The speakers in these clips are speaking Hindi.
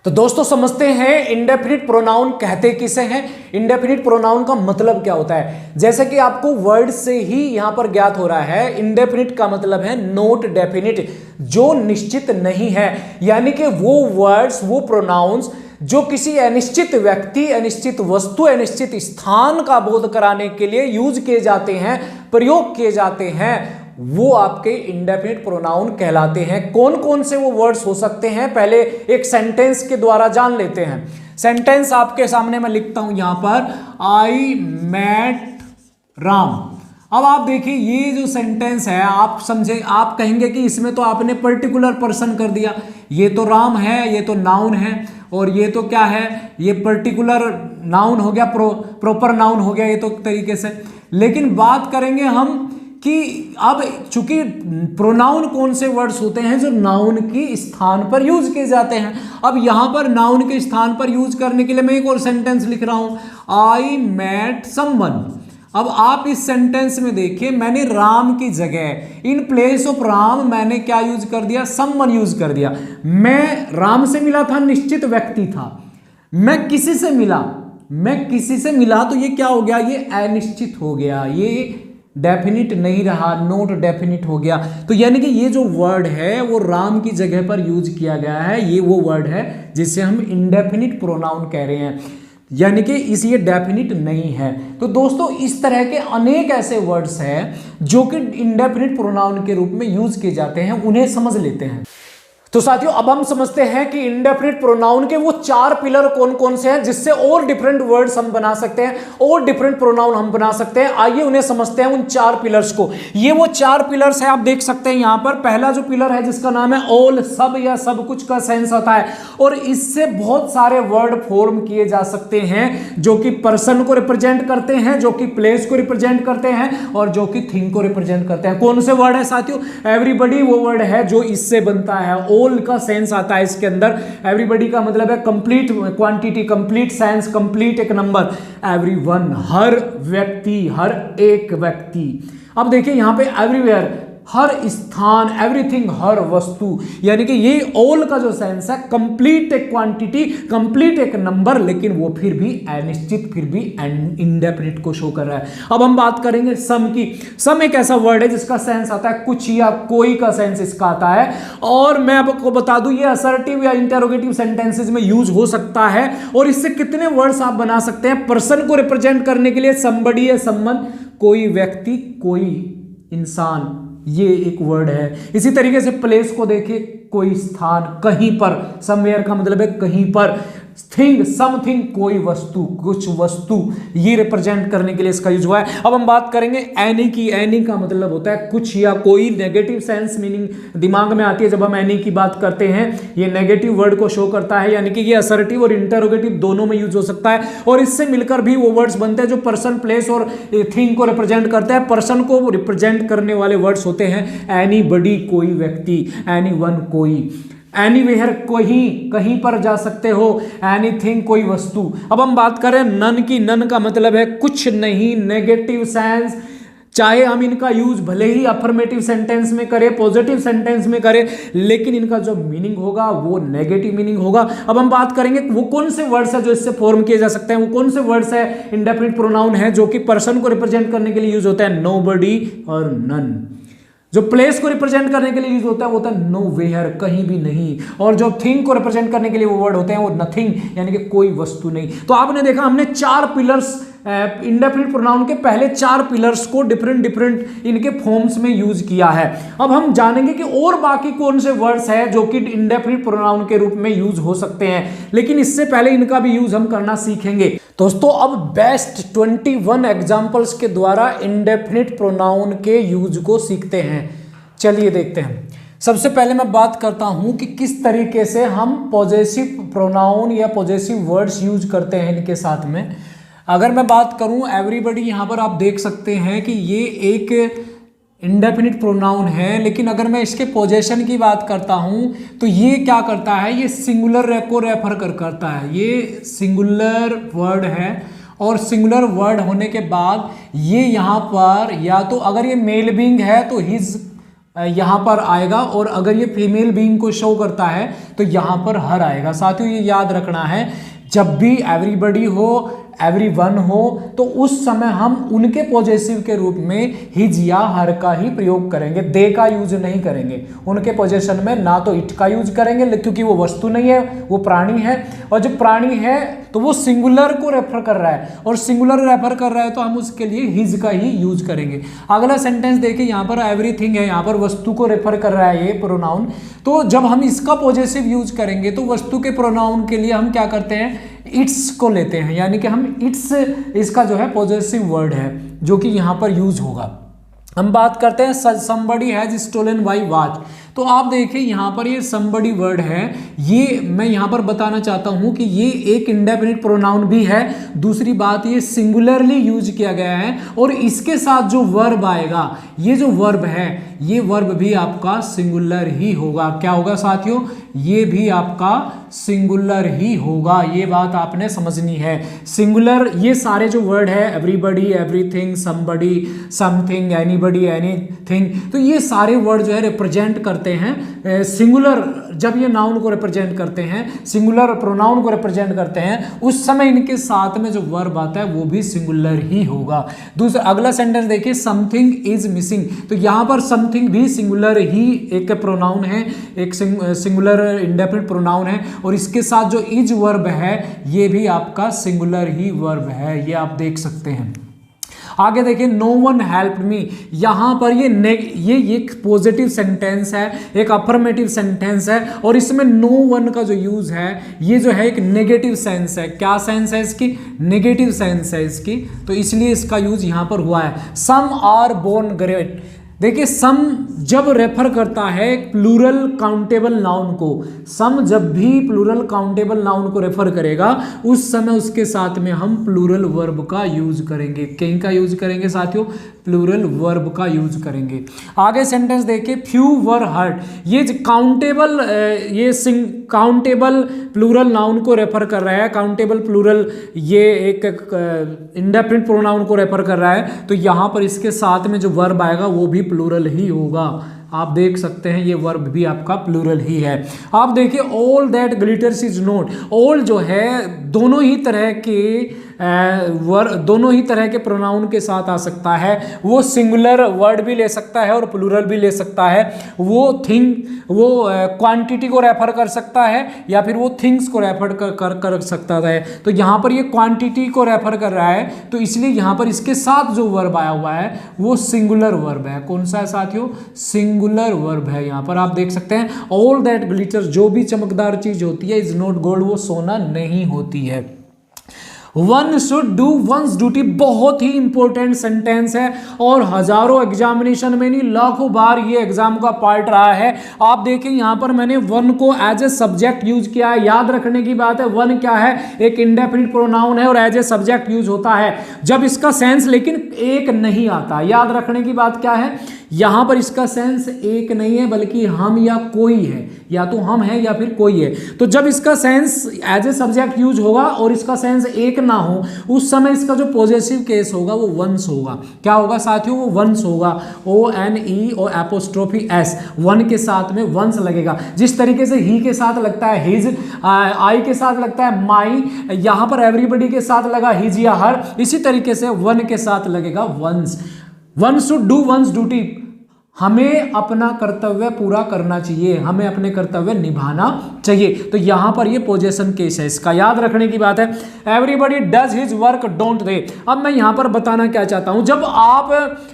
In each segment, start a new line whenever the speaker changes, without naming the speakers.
तो दोस्तों समझते हैं इंडेफिनिट प्रोनाउन कहते किसे हैं, इंडेफिनिट प्रोनाउन का मतलब क्या होता है। जैसे कि आपको वर्ड से ही यहां पर ज्ञात हो रहा है, इंडेफिनिट का मतलब है नॉट डेफिनिट, जो निश्चित नहीं है। यानी कि वो वर्ड्स, वो प्रोनाउंस जो किसी अनिश्चित व्यक्ति, अनिश्चित वस्तु, अनिश्चित स्थान का बोध कराने के लिए यूज किए जाते हैं, प्रयोग किए जाते हैं, वो आपके इंडेफिनिट प्रोनाउन कहलाते हैं। कौन कौन से वो वर्ड्स हो सकते हैं, पहले एक सेंटेंस के द्वारा जान लेते हैं। सेंटेंस आपके सामने मैं लिखता हूं यहां पर, आई मेट राम। अब आप देखिए ये जो सेंटेंस है, आप समझे, आप कहेंगे कि इसमें तो आपने पर्टिकुलर पर्सन कर दिया, ये तो राम है, ये तो नाउन है, और ये तो क्या है, ये पर्टिकुलर नाउन हो गया, प्रॉपर नाउन हो गया ये तो तरीके से। लेकिन बात करेंगे हम कि अब चूंकि प्रोनाउन कौन से वर्ड्स होते हैं जो नाउन की स्थान पर यूज किए जाते हैं। अब यहां पर नाउन के स्थान पर यूज करने के लिए मैं एक और सेंटेंस लिख रहा हूं, आई मेट समवन। अब आप इस सेंटेंस में देखिए, मैंने राम की जगह, इन प्लेस ऑफ राम, मैंने क्या यूज कर दिया, समवन यूज कर दिया। मैं राम से मिला था, निश्चित व्यक्ति था। मैं किसी से मिला तो ये क्या हो गया, ये अनिश्चित हो गया, ये डेफिनिट नहीं रहा, नॉट डेफिनिट हो गया। तो यानी कि ये जो वर्ड है वो राम की जगह पर यूज किया गया है, ये वो वर्ड है जिसे हम इंडेफिनिट प्रोनाउन कह रहे हैं, यानी कि इस ये डेफिनिट नहीं है। तो दोस्तों इस तरह के अनेक ऐसे वर्ड्स हैं जो कि इंडेफिनिट प्रोनाउन के रूप में यूज किए जाते हैं, उन्हें समझ लेते हैं। तो साथियों अब हम समझते हैं कि इंडेफिनिट प्रोनाउन के वो 4 पिलर कौन कौन से हैं जिससे और डिफरेंट वर्ड्स हम बना सकते हैं और डिफरेंट प्रोनाउन हम बना सकते हैं। आइए उन्हें समझते हैं, उन 4 पिलर्स को। ये वो 4 पिलर्स हैं, आप देख सकते हैं यहां पर। पहला जो पिलर है जिसका नाम है ऑल, सब या सब कुछ का सेंस आता है, और इससे बहुत सारे वर्ड फॉर्म किए जा सकते हैं जो कि पर्सन को रिप्रेजेंट करते हैं, जो कि प्लेस को रिप्रेजेंट करते हैं, और जो कि थिंग को रिप्रेजेंट करते हैं। कौन से वर्ड है साथियों, एवरीबॉडी वो वर्ड है जो इससे बनता है। ऑल का सेंस आता है इसके अंदर, एवरीबॉडी का मतलब है complete quantity, complete sense, complete एक नंबर, एवरीवन हर व्यक्ति, हर एक व्यक्ति। अब देखिए यहां पे एवरीवेयर हर स्थान, एवरीथिंग हर वस्तु, यानी कि ये ऑल का जो सेंस है कंप्लीट एक क्वांटिटी, कंप्लीट एक नंबर, लेकिन वो फिर भी अनिश्चित, फिर भी इंडेफिनिट को शो कर रहा है। अब हम बात करेंगे सम की। सम एक ऐसा वर्ड है जिसका सेंस आता है कुछ या कोई का सेंस इसका आता है, और मैं आपको बता दूं ये असर्टिव या इंटेरोगेटिव सेंटेंसेस में यूज हो सकता है। और इससे कितने वर्ड्स आप बना सकते हैं पर्सन को रिप्रेजेंट करने के लिए, समबडी या समवन, कोई व्यक्ति, कोई इंसान, ये एक वर्ड है। इसी तरीके से प्लेस को देखिए, कोई स्थान, कहीं पर, समवेयर का मतलब है कहीं पर, थिंग, समथिंग, कोई वस्तु, कुछ वस्तु, ये रिप्रेजेंट करने के लिए इसका यूज हुआ है। अब हम बात करेंगे एनी की। एनी का मतलब होता है कुछ या कोई, नेगेटिव सेंस मीनिंग दिमाग में आती है जब हम एनी की बात करते हैं। ये नेगेटिव वर्ड को शो करता है, यानी कि ये असर्टिव और इंटरोगेटिव दोनों में यूज हो सकता है, और इससे मिलकर भी वो वर्ड्स बनते हैं जो पर्सन, प्लेस और थिंग को रिप्रेजेंट करते हैं। पर्सन को रिप्रेजेंट करने वाले वर्ड्स होते हैं एनीबॉडी कोई व्यक्ति, एनीवन कोई, एनीवेयर कहीं पर जा सकते हो, एनीथिंग कोई वस्तु। अब हम बात करें नन की। नन का मतलब है कुछ नहीं, नेगेटिव सेंस। चाहे हम इनका यूज भले ही अफर्मेटिव सेंटेंस में करें, पॉजिटिव सेंटेंस में करें, लेकिन इनका जो मीनिंग होगा वो नेगेटिव मीनिंग होगा। अब हम बात करेंगे वो कौन से वर्ड्स है जो इससे फॉर्म किए जा सकते हैं, वो कौन से वर्ड्स है, इंडेफिनिट प्रोनाउन है जो कि पर्सन को रिप्रेजेंट करने के लिए यूज होता है, नोबडी और नन। जो प्लेस को रिप्रेजेंट करने के लिए यूज होता है वो होता है नोवेयर, कहीं भी नहीं, और जो थिंग को रिप्रेजेंट करने के लिए वो वर्ड होते हैं वो नथिंग, यानी कि कोई वस्तु नहीं। तो आपने देखा हमने 4 पिलर्स, इंडेफिनिट प्रोनाउन के पहले 4 पिलर्स को डिफरेंट इनके फॉर्म्स में यूज किया है। अब हम जानेंगे कि और बाकी कौन से वर्ड्स हैं जो कि इंडेफिनिट प्रोनाउन के रूप में यूज हो सकते हैं, लेकिन इससे पहले इनका भी यूज हम करना सीखेंगे। दोस्तों अब बेस्ट 21 एग्जांपल्स के द्वारा इंडेफिनिट प्रोनाउन के यूज को सीखते हैं। चलिए देखते हैं। सबसे पहले मैं बात करता हूं कि किस तरीके से हम पॉजेसिव प्रोनाउन या पॉजेसिव वर्ड्स यूज करते हैं इनके साथ में। अगर मैं बात करूं एवरीबॉडी, यहां पर आप देख सकते हैं कि ये एक इंडेफिनिट प्रोनाउन है, लेकिन अगर मैं इसके पोजेशन की बात करता हूं तो ये क्या करता है, ये सिंगुलर को रेफर करता है। ये सिंगुलर वर्ड है, और सिंगुलर वर्ड होने के बाद ये यहाँ पर या तो अगर ये मेल बीइंग है तो हिज यहाँ पर आएगा, और अगर ये फीमेल बीइंग को शो करता है तो यहाँ पर हर आएगा। साथियों ये याद रखना है, जब भी एवरीबॉडी हो, एवरीवन हो, तो उस समय हम उनके पॉजेसिव के रूप में हिज या हर का ही प्रयोग करेंगे, दे का यूज नहीं करेंगे। उनके पोजेशन में ना तो इट का यूज करेंगे क्योंकि वो वस्तु नहीं है, वो प्राणी है, और जब प्राणी है तो वो सिंगुलर को रेफर कर रहा है, और सिंगुलर रेफर कर रहा है तो हम उसके लिए हिज का ही यूज करेंगे। अगला सेंटेंस देखिए, यहाँ पर एवरीथिंग है, यहाँ पर वस्तु को रेफर कर रहा है ये प्रोनाउन। तो जब हम इसका पॉजेसिव यूज करेंगे तो वस्तु के प्रोनाउन के लिए हम क्या करते हैं, इट्स को लेते हैं, यानी कि हम इट्स इसका जो है पॉजेसिव वर्ड है जो कि यहाँ पर यूज होगा। हम बात करते हैं somebody has stolen my watch। तो आप देखिए यहाँ पर ये somebody वर्ड है, ये मैं यहाँ पर बताना चाहता हूँ कि ये एक इंडेफिनिट प्रोनाउन भी है। दूसरी बात, ये सिंगुलरली यूज किया गया है, और इसके साथ जो वर्ब आएगा, ये जो वर्ब है, ये वर्ब भी आपका सिंगुलर ही होगा। क्या होगा साथियों, ये भी आपका सिंगुलर ही होगा। ये बात आपने समझनी है। सिंगुलर, ये सारे जो वर्ड है, everybody, everything, somebody, something, anybody, anything, तो ये सारे वर्ड जो है रिप्रेजेंट करते हैं सिंगुलर। जब ये नाउन को रिप्रेजेंट करते हैं, सिंगुलर प्रोनाउन को रिप्रेजेंट करते हैं, उस समय इनके साथ में जो वर्ब आता है वो भी सिंगुलर ही होगा। दूसरा अगला सेंटेंस देखिए, समथिंग इज मिसिंग। तो यहाँ पर समथिंग भी सिंगुलर ही एक प्रोनाउन है, एक सिंगुलर इंडेफिनिट प्रोनाउन है, और इसके साथ जो इज वर्ब है ये भी आपका सिंगुलर ही वर्ब है, ये आप देख सकते हैं। आगे देखिए, नो वन हेल्प मी। यहां पर ये एक पॉजिटिव सेंटेंस है, एक अफर्मेटिव सेंटेंस है, और इसमें नो वन का जो यूज है ये जो है एक नेगेटिव सेंस है। क्या सेंस है इसकी, नेगेटिव सेंस है इसकी, तो इसलिए इसका यूज यहां पर हुआ है। Some are born great. देखिए, सम जब रेफर करता है प्लूरल काउंटेबल नाउन को, सम जब भी प्लूरल काउंटेबल नाउन को रेफर करेगा उस समय उसके साथ में हम प्लूरल वर्ब का यूज करेंगे। कहीं का यूज करेंगे साथियों, प्लूरल वर्ब का यूज करेंगे। आगे सेंटेंस देखिए, फ्यू वर हर्ट। ये काउंटेबल, ये काउंटेबल प्लूरल नाउन को रेफर कर रहा है। काउंटेबल प्लूरल ये एक इंडेफिनिट प्रोनाउन को रेफर कर रहा है, तो यहाँ पर इसके साथ में जो वर्ब आएगा वो भी प्लूरल ही होगा। आप देख सकते हैं ये वर्ब भी आपका प्लूरल ही है। आप देखिए, all that glitters is not. All जो है दोनों ही तरह के दोनों ही तरह के प्रोनाउन के साथ आ सकता है। वो सिंगुलर वर्ड भी ले सकता है और प्लूरल भी ले सकता है। वो क्वांटिटी को रेफर कर सकता है या फिर वो थिंग्स को रेफर कर सकता है। तो यहाँ पर ये क्वांटिटी को रेफर कर रहा है, तो इसलिए यहाँ पर इसके साथ जो वर्ब आया हुआ है वो सिंगुलर वर्ब है। कौन सा है साथियों, सिंगुलर वर्ब है। यहाँ पर आप देख सकते हैं, ऑल दैट ग्लिटर्स, जो भी चमकदार चीज होती है, इज नॉट गोल्ड, वो सोना नहीं होती है। One should do one's duty, बहुत ही इंपॉर्टेंट सेंटेंस है और हजारों एग्जामिनेशन में नहीं लाखों बार ये एग्जाम का पार्ट रहा है। आप देखें यहाँ पर मैंने वन को एज ए सब्जेक्ट यूज किया है। याद रखने की बात है, वन क्या है, एक इंडेफिनिट प्रोनाउन है और एज ए सब्जेक्ट यूज होता है जब इसका सेंस लेकिन एक नहीं आता। याद रखने की बात क्या है, यहां पर इसका सेंस एक नहीं है बल्कि हम या कोई है, या तो हम है या फिर कोई है। तो जब इसका sense as a subject use होगा और इसका सेंस एक ना हो, उस समय इसका जो पॉजेसिव केस होगा वो वंस होगा। क्या होगा साथियों, वो वंस होगा। ONE और एपोस्ट्रोफी S, वन के साथ में वंस लगेगा। जिस तरीके से ही के साथ लगता है हिज, आई के साथ लगता है माई, यहां पर एवरीबॉडी के साथ लगा हिज या हर, इसी तरीके से वन के साथ लगेगा ones. One should do one's duty, हमें अपना कर्तव्य पूरा करना चाहिए, हमें अपने कर्तव्य निभाना चाहिए। तो यहां पर ये पोजेशन केस है, इसका याद रखने की बात है। Everybody does his work don't they. अब मैं यहां पर बताना क्या चाहता हूं, जब आप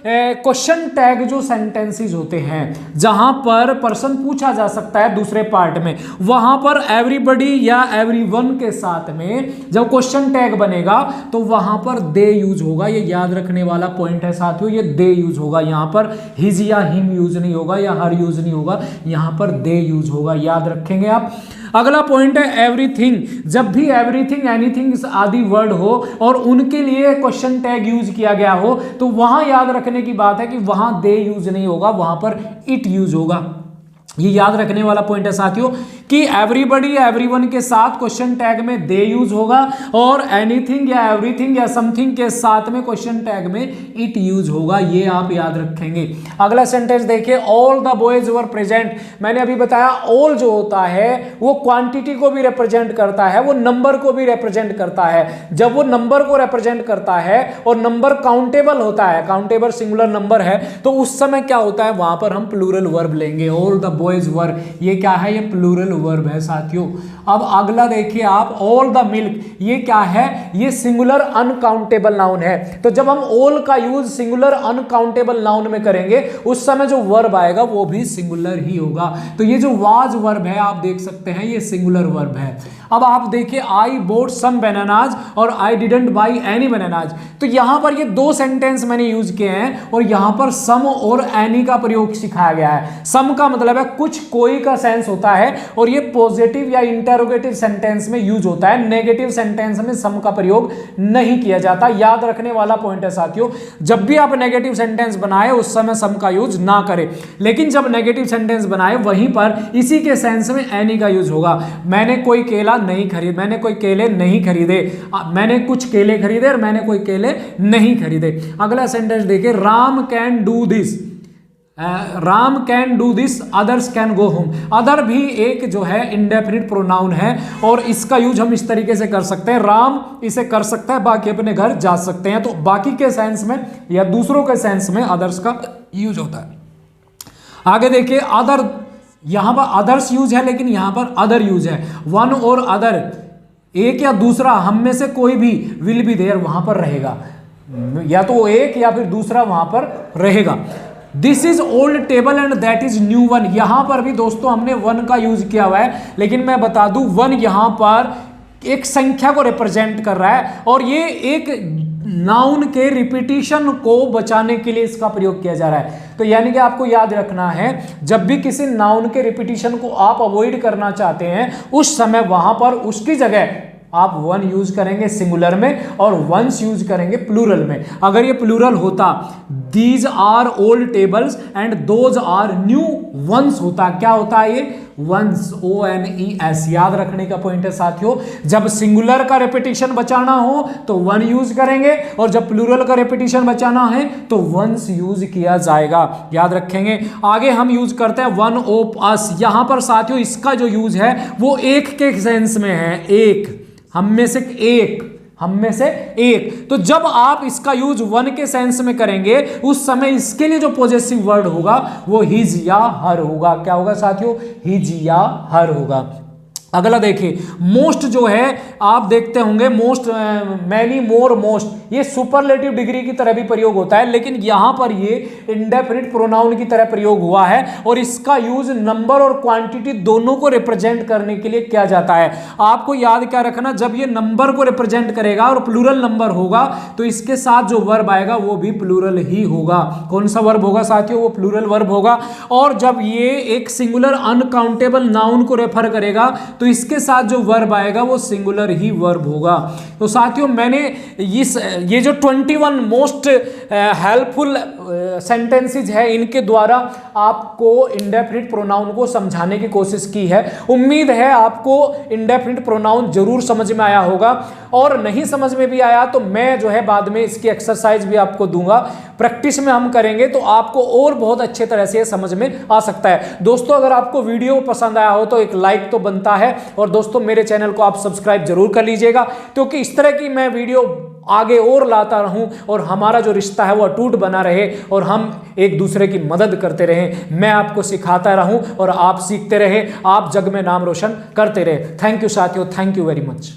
क्वेश्चन टैग जो सेंटेंसेस होते हैं जहां पर पर्सन पूछा जा सकता है दूसरे पार्ट में, वहां पर एवरीबॉडी या एवरीवन के साथ में जब क्वेश्चन टैग बनेगा तो वहां पर दे यूज होगा। ये याद रखने वाला पॉइंट है साथियों, ये दे यूज होगा। यहां पर हिज या हिम यूज नहीं होगा या हर यूज नहीं होगा, यहां पर दे यूज होगा। याद रखेंगे आप। अगला पॉइंट है एवरीथिंग। जब भी एवरीथिंग, एनीथिंग आदि वर्ड हो और उनके लिए क्वेश्चन टैग यूज किया गया हो तो वहां याद रखने की बात है कि वहां दे यूज नहीं होगा, वहां पर इट यूज होगा। ये याद रखने वाला पॉइंट है साथियों। कि एवरीबडी या एवरीवन के साथ क्वेश्चन टैग में दे यूज होगा और एनीथिंग या एवरीथिंग या समथिंग के साथ में क्वेश्चन टैग में इट यूज होगा, ये आप याद रखेंगे। अगला सेंटेंस देखिए, all the boys were present. मैंने अभी बताया ऑल जो होता है वो क्वांटिटी को भी रिप्रेजेंट करता है, वो नंबर को भी रिप्रेजेंट करता है। जब वो नंबर को रिप्रेजेंट करता है और नंबर काउंटेबल होता है, काउंटेबल सिंगुलर नंबर है, तो उस समय क्या होता है, वहां पर हम प्लूरल वर्ब लेंगे। ऑल द बॉयज वर, ये क्या है, ये प्लूरल वर्ब है साथियों। अब अगला देखिए आप, ऑल द मिल्क, ये क्या है, ये सिंगुलर अनकाउंटेबल नाउन है। तो जब हम ऑल का यूज सिंगुलर अनकाउंटेबल नाउन में करेंगे उस समय जो वर्ब आएगा वो भी सिंगुलर ही होगा। तो ये जो वाज वर्ब है आप देख सकते हैं ये सिंगुलर वर्ब है। अब आप देखिए, आई बोट सम बनानाज और I didn't by any bananas. तो यहां पर ये दो सेंटेंस मैंने यूज किए हैं और यहां पर सम और एनी का प्रयोग सिखाया गया है। सम का मतलब है कुछ, कोई का सेंस होता है और ये पॉजिटिव या इंटरोगेटिव सेंटेंस में यूज होता है। नेगेटिव सेंटेंस में सम का प्रयोग नहीं किया जाता। याद रखने वाला पॉइंट है साथियों, जब भी आप नेगेटिव सेंटेंस बनाए उस समय सम का यूज ना करें, लेकिन जब नेगेटिव सेंटेंस बनाए वहीं पर इसी के सेंस में एनी का यूज होगा। मैंने कोई केला नहीं खरीद, मैंने कोई केले नहीं खरीदे, मैंने कुछ केले खरीदे और मैंने कोई केले नहीं खरीदे। अगला सेंटेंस देखिए, Ram can do this, Ram can do this, others can go home. Other भी एक जो है इंडेफिनिट प्रोनाउन है और इसका यूज हम इस तरीके से कर सकते हैं, राम इसे कर सकता है, बाकी अपने घर जा सकते हैं। तो बाकी के सेंस में या दूसरों के सेंस में अदर्स का यूज होता है। आगे देखिए, अदर, यहां पर अदर्स यूज है लेकिन यहां पर अदर यूज है। वन और अदर, एक या दूसरा, हम में से कोई भी, विल बी देयर वहां पर रहेगा, या तो एक या फिर दूसरा वहां पर रहेगा। This is old table and that is new one. यहां पर भी दोस्तों हमने वन का यूज किया हुआ है, लेकिन मैं बता दूं वन यहां पर एक संख्या को रिप्रेजेंट कर रहा है और ये एक नाउन के रिपीटिशन को बचाने के लिए इसका प्रयोग किया जा रहा है। तो यानी कि आपको याद रखना है, जब भी किसी नाउन के रिपीटिशन को आप अवॉइड करना चाहते हैं उस समय वहां पर उसकी जगह आप वन यूज करेंगे सिंगुलर में और वंस यूज करेंगे प्लूरल में। अगर ये प्लूरल होता, these are old tables and those are new ones होता, क्या होता है ये, वंस, ONES। याद रखने का पॉइंट है साथियों, जब सिंगुलर का रिपीटिशन बचाना हो तो वन यूज करेंगे और जब प्लूरल का रिपीटिशन बचाना है तो वंस यूज किया जाएगा, याद रखेंगे। आगे हम यूज करते हैं वन ऑफ अस। यहां पर साथियों इसका जो यूज है वो एक के सेंस में है, एक, हम में से एक, हम में से एक। तो जब आप इसका यूज वन के सेंस में करेंगे उस समय इसके लिए जो पॉजेसिव वर्ड होगा वो हिज या हर होगा। क्या होगा साथियों, हिज या हर होगा। अगला देखिए, मोस्ट जो है आप देखते होंगे, मोस्ट, मैनी, मोर, मोस्ट, ये सुपरलेटिव डिग्री की तरह भी प्रयोग होता है, लेकिन यहां पर ये इंडेफिनिट प्रोनाउन की तरह प्रयोग हुआ है और इसका यूज नंबर और क्वांटिटी दोनों को रिप्रेजेंट करने के लिए किया जाता है। आपको याद क्या रखना, जब ये नंबर को रिप्रेजेंट करेगा और प्लूरल नंबर होगा तो इसके साथ जो वर्ब आएगा वो भी प्लूरल ही होगा। कौन सा वर्ब होगा साथियों, वो प्लूरल वर्ब होगा। और जब ये एक सिंगुलर अनकाउंटेबल नाउन को रेफर करेगा तो इसके साथ जो वर्ब आएगा वो सिंगुलर ही वर्ब होगा। तो साथियों मैंने ये जो 21 मोस्ट हेल्पफुल सेंटेंसेस है इनके द्वारा आपको इंडेफिनिट प्रोनाउन को समझाने की कोशिश की है। उम्मीद है आपको इंडेफिनिट प्रोनाउन जरूर समझ में आया होगा, और नहीं समझ में भी आया तो मैं जो है बाद में इसकी एक्सरसाइज भी आपको दूंगा। प्रैक्टिस में हम करेंगे तो आपको और बहुत अच्छे तरह से समझ में आ सकता है। दोस्तों अगर आपको वीडियो पसंद आया हो तो एक लाइक तो बनता है, और दोस्तों मेरे चैनल को आप सब्सक्राइब जरूर कर लीजिएगा, क्योंकि इस तरह की मैं वीडियो आगे और लाता रहूं और हमारा जो रिश्ता है वो अटूट बना रहे और हम एक दूसरे की मदद करते रहें। मैं आपको सिखाता रहूं और आप सीखते रहे, आप जग में नाम रोशन करते रहे। थैंक यू साथियों, थैंक यू वेरी मच।